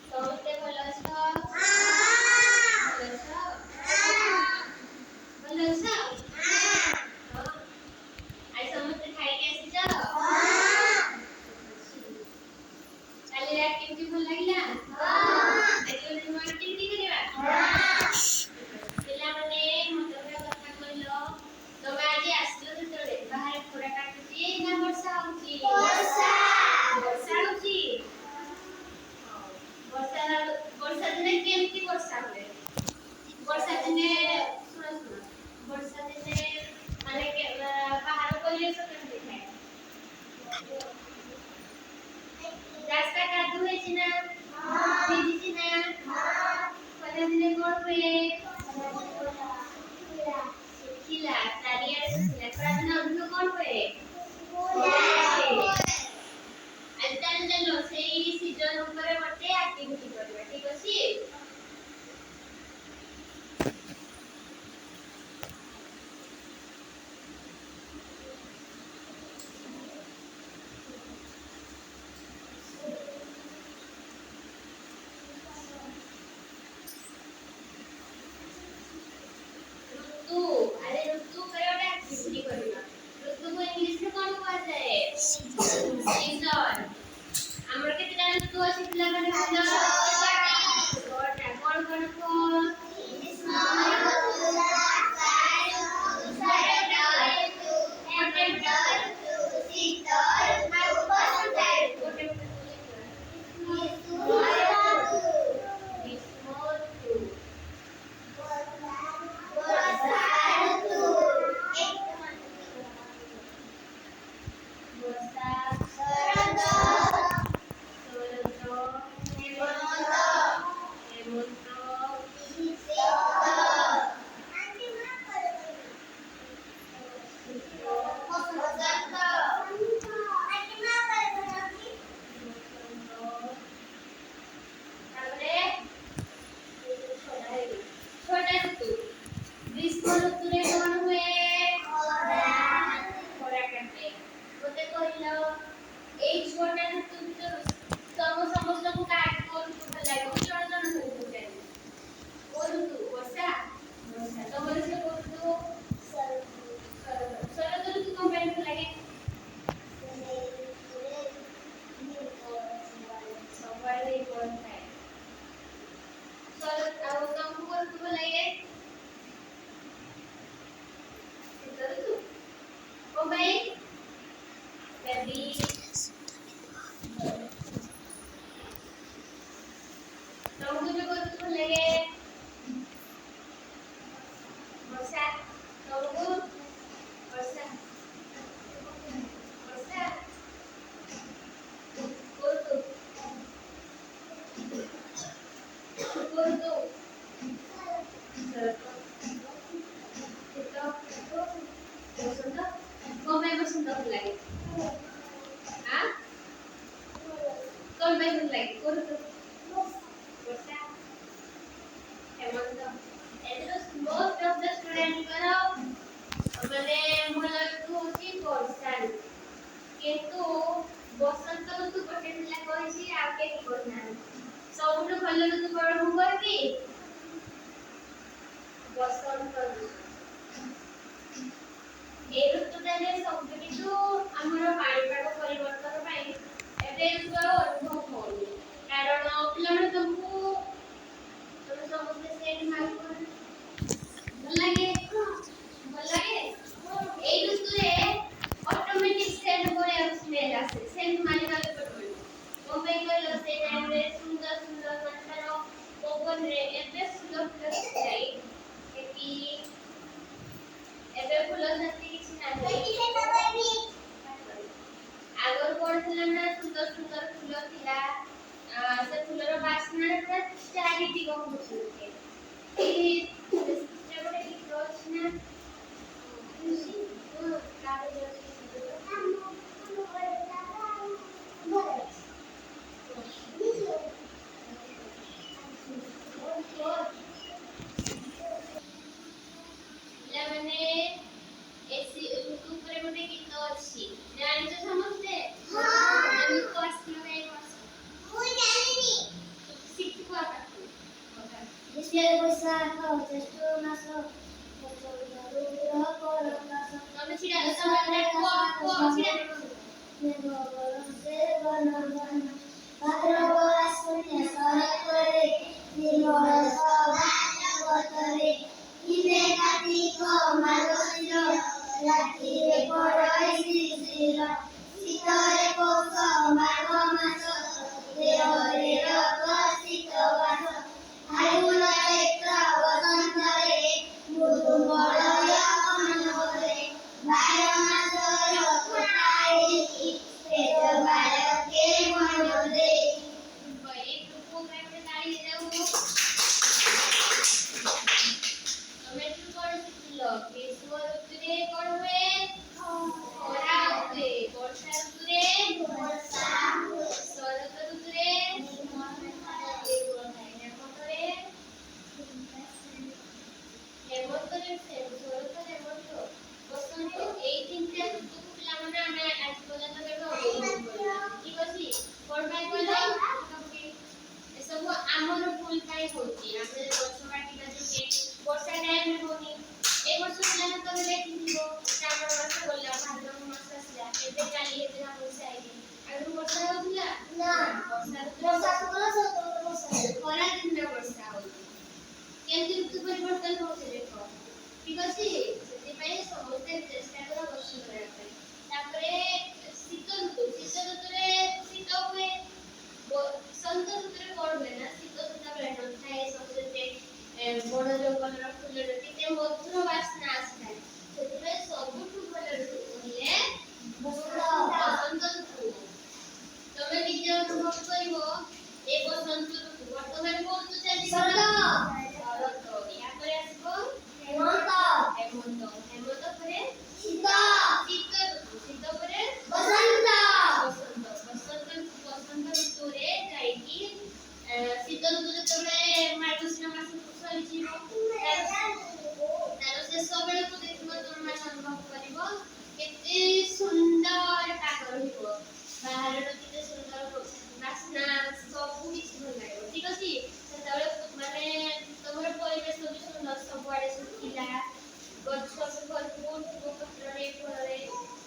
ସମସ୍ତେ ଭଲ ଅଛ? ଭଲ ଅଛ? ଭଲ ଅଛ? ହଁ। ଆଜି ସମସ୍ତେ ଖାଇକି ଆସିଛ? କାଲି ଆକ୍ଟିଭିଟି ଭଲ ଲାଗିଲା? ଆଜି ଗୋଟେ ନୂଆ ଆକ୍ଟିଭିଟି କରିବା? ପିଲାମାନେ ମତେ ଗୋଟେ କଥା କହିଲ, ତମେ ଆଜି ଆସିଲ ଯେତେବେଳେ ବାହାରେ ଖରା କାଟୁଛି ନା ବର୍ଷା ହଉଛି? ବର୍ଷା ହଉଛି। ବର୍ଷା ଦିନେ କେମିତି ବର୍ଷା ହୁଏ? ବର୍ଷା ଦିନେ ଶୁଣ ବର୍ଷା ଦିନେ ମାନେ ବାହାର ପରିବେଶ କେମିତି ଥାଏ? ରାସ୍ତା କାଦୁଅ ହେଇଛି ନା? ଭିଜିଛି ନା? ଖରା ଦିନେ କଣ ହୁଏ? ଶୁଖିଲା, ଚାରିଆଡେ ଶୁଖିଲା। ଖରା ଦିନେ ଅଧିକ କଣ ହୁଏ? ଆଜି ତାହେଲେ ଚାଲ ସେଇ ସିଜନ ଉପରେ ଗୋଟେ ଆକ୍ଟିଭିଟି କରିବା, ଠିକ ଅଛି? ଋତୁ, ଆରେ ଋତୁ ଉପରେ ଗୋଟେ ଆକ୍ଟିଭିଟି କରିବା। ଋତୁକୁ ଇଂଲିଶରେ କଣ କୁହାଯାଏ? ସିଜନ। ଆମର କେତେଟା ଋତୁ ଅଛି ପିଲାମାନେ କହିଲ? ଛଅଟା। କଣ କଣ କୁହ? ଗ୍ରୀଷ୍ମ ଋତୁ, ବର୍ଷା ଋତୁ, ଶରତ ଋତୁ, ହେମନ୍ତ ଋତୁ, ଶୀତ ଋତୁ, ବସନ୍ତ ଋତୁ। ଗ୍ରୀଷ୍ମ ଋତୁ, ବର୍ଷା ଋତୁ, ବର୍ଷା, ଶରତ, ହେମନ୍ତ, ଶୀତ, ବସନ୍ତ, ତାପରେ ଛଅଟା ଋତୁ। ଗ୍ରୀଷ୍ମ ଋତୁରେ କଣ ହୁଏ? ଖରା କାଟେ। ମତେ କହିଲ ଏଇ ଛଅଟା ଋତୁ ଭିତରୁ ସମସ୍ତଙ୍କୁ କାହାକୁ କୋଉ ଋତୁ ଭଲ ଲାଗେ? ମୁଁ ଜଣ ଜଣଙ୍କୁ ପଚାରିବି। କୋଉ ଋତୁ? ବର୍ଷା? ତମର ସେ କୋଉ ଋତୁ? ଶରତ ଋତୁ କଣ ପାଇଁ ଭଲ ଲାଗେ? ସବୁଆଡେ ଗରମ ଥାଏ। ଆଉ ତମକୁ କୋଉ ଋତୁ ଭଲ ଲାଗେ? ଶୀତ ଋତୁ। କଣ ପାଇଁ? ବେବି ତମକୁ ବି କୋଉ ଋତୁ ଭଲ ଲାଗେ? ବର୍ଷା। ତମକୁ? ବର୍ଷା। ବର୍ଷା। କୋଉ ଋତୁ? କୋଉ ଋତୁ? ଶରତ। ଶୀତ। ବସନ୍ତ। କଣ ପାଇଁ ବସନ୍ତ ଭଲ ଲାଗେ? ଆଁ? କଣ ପାଇଁ ଭଲ ଲାଗେ? କୋଉ ଋତୁ? ବର୍ଷା। ହେମନ୍ତ। ଏଥିରୁ most of the studentଙ୍କର ମାନେ ଭଲ ଋତୁ ହଉଛି ବର୍ଷା ଋତୁ। କିନ୍ତୁ ବସନ୍ତ ଋତୁ ଗୋଟେ ପିଲା କହିଛି, ଆଉ କେହି କହିନାହାନ୍ତି। ସବୁଠୁ ଭଲ ଋତୁ କଣ ମୁଁ କହିବି? ବସନ୍ତ ଋତୁ। এই ଋତୁଟାରେ କିନ୍ତୁ ଆମର ପାଣିପାଗ ପରିବର୍ତ୍ତନ ପାଇଁ ଏବେ ଆଉ ଅନୁଭବ ହଉନି। କାରଣ ପିଲାମାନେ ତମେ ସମସ୍ତେ ସେଣ୍ଟ ମାରୁଛ। ଭଲ ଲାଗେ? ଭଲ ଲାଗେ? ଏଇ ଋତୁରେ ଅଟୋମେଟିକ ସେଣ୍ଟ କରିବାକୁ ସ୍ମେଲ ଆସେ। ସେଣ୍ଟ ମାରିବାକୁ ପଡିବନି। କଣ ପାଇଁ କହିଲ? ସେଇ ଟାଇମରେ ସୁନ୍ଦର ସୁନ୍ଦର ମାନେ ତାର ପବନରେ ଏତେ ସୁନ୍ଦର ଫୁଲ ଫୁଟିଯାଏ କି ଏବେ ଫୁଲ ସେମିତି କିଛି ନାହିଁ। କେମିତି ଋତୁ ପରିବର୍ତ୍ତନ ହଉଛି ଦେଖ ଠିକ ଅଛି ସେଥିପାଇଁ ସମସ୍ତେ ଚେଷ୍ଟା କର ଗଛ ଲଗାଇବା ପାଇଁ ତାପରେ ଶୀତ ଋତୁରେ ଶୀତ ହୁଏ ବସନ୍ତ ଋତୁରେ କଣ ହୁଏ ନା ଶୀତ ସେତେବେଳେ ନଥାଏ ସବୁଥିରେ ବଣ ଜଙ୍ଗଲର ଫୁଲର କେତେ ମଧୁର ବାସ୍ନା ଆସିଥାଏ ସେଥିପାଇଁ ସବୁଠୁ ଭଲ ଋତୁ କହିଲେ ବସନ୍ତ ଋତୁ ତମେ ନିଜେ ଅନୁଭବ କରିବ ଏ ବସନ୍ତ ଋତୁ ବର୍ତ୍ତମାନ କୋଉ ଋତୁ ଚାଲିଛି ଶରତ ୟା ପରେ ଆସିବ ହେମନ୍ତ ପରେ ଶୀତ ପରେ ବସନ୍ତ ଋତୁରେ ଯାଇକି ଶୀତ ଋତୁ ଯେତେବେଳେ ମାର୍ଗଶୀର ମାସ ସରିଯିବ ତାର ଶେଷ ବେଳକୁ ଦେଖିବ ତମେ ଅନୁଭବ କରିବ କେତେ ସୁନ୍ଦର ପାଗ ରହିବ ବାହାରର କେତେ ସୁନ୍ଦର ବାସ୍ନା ସବୁ କିଛି ଭଲ ଲାଗିବ ଠିକ ଅଛି ସେତେବେଳେ ମାନେ ତମର ପରିବେଶ ବି ସୁନ୍ଦର ସବୁଆଡେ ଶୁଖିଲା ଗଛ ସବୁ ଭରପୁର ଥିବ ପତ୍ରରେ ଫଳରେ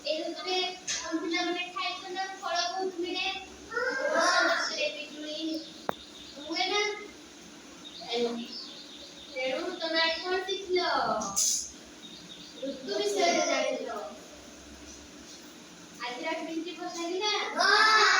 ଏଇ ଋତୁରେ ପିଲାମାନେ ଖାଇଛ ନା ଫଳ ବହୁତ ମିଳେ ଋତୁରେ ପିଜୁଳି ହୁଏ ନା ତେଣୁ ତମେ ଆଜି କଣ ଶିଖିଲ ଋତୁ ବିଷୟରେ ଜାଣିଲ ଆଜିର ଆକ୍ଟିଭିଟି ଭଲ ଲାଗିଲା